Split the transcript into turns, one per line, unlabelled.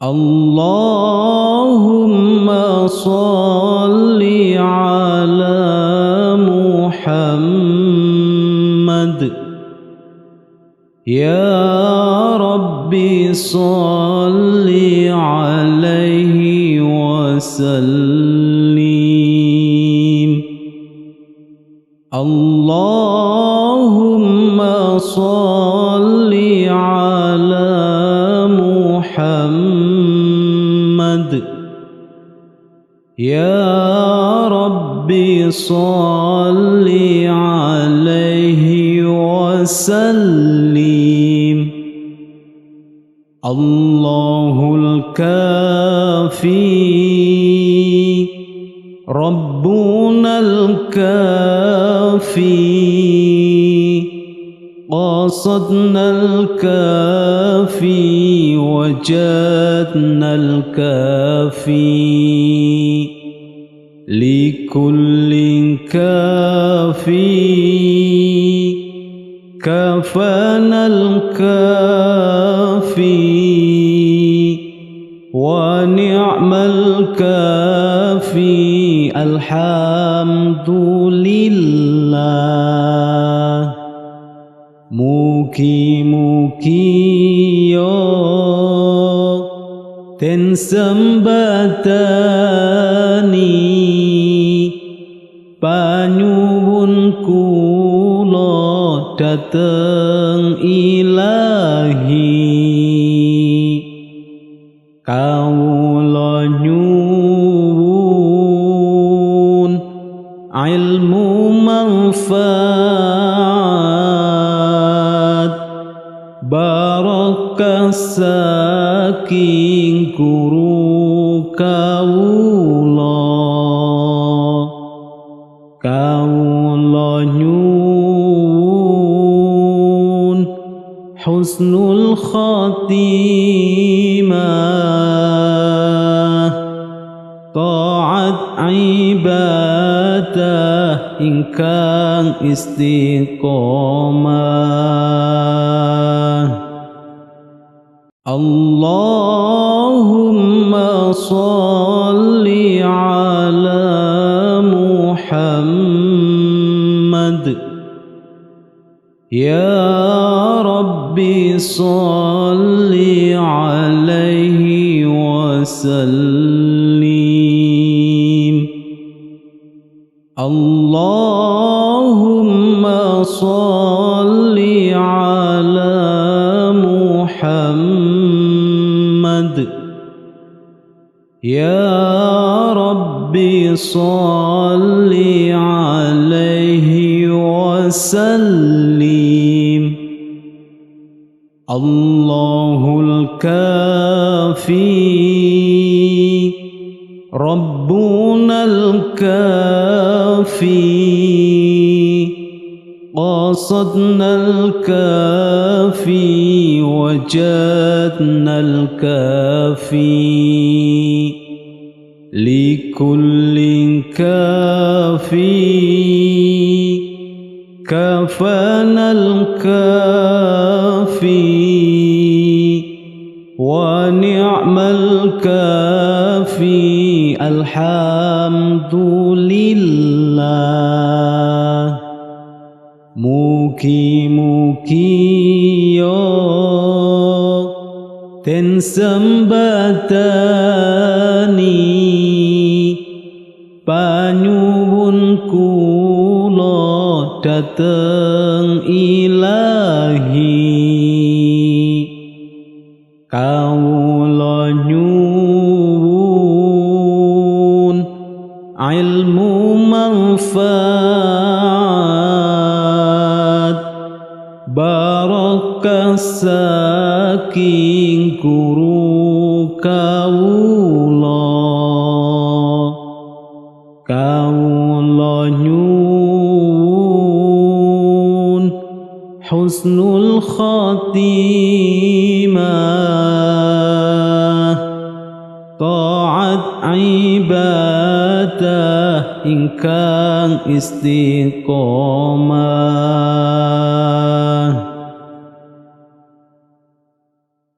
اللهم صل على محمد يا ربي صل عليه وسلم اللهم صل على محمد يا ربي صل عليه وسلم الله الكافي ربنا الكافي قصدنا الكافي وجدنا الكافي لكل كافي كفانا الكافي ونعم الكافي الحمد لله mugi-mugi yo den sembatani panyuwun kula dateng Ilahi kawula nyuwun ilmu manfaat barakah saking guru kawula nyuwun husnul khatimah taat ibadah ingkang istiqomah Allahumma sholli ala Muhammad ya Rabbi sholli alaihi wasallim Allahumma sholli ala Muhammad ya Rabbi sholli alaihi wasallim Allahul kafi Rabbuna al-kafi قصدنا الكافي وجدنا الكافي لكل كافي كفانا الكافي ونعم الكافي الحمد لله mugi-mugi yo den sembatani panyuwun kula dateng Ilahi kawula nyuwun ilmu manfaat barakah saking guru kawula nyuwun husnul khatimah taat ibadah ingkang istiqomah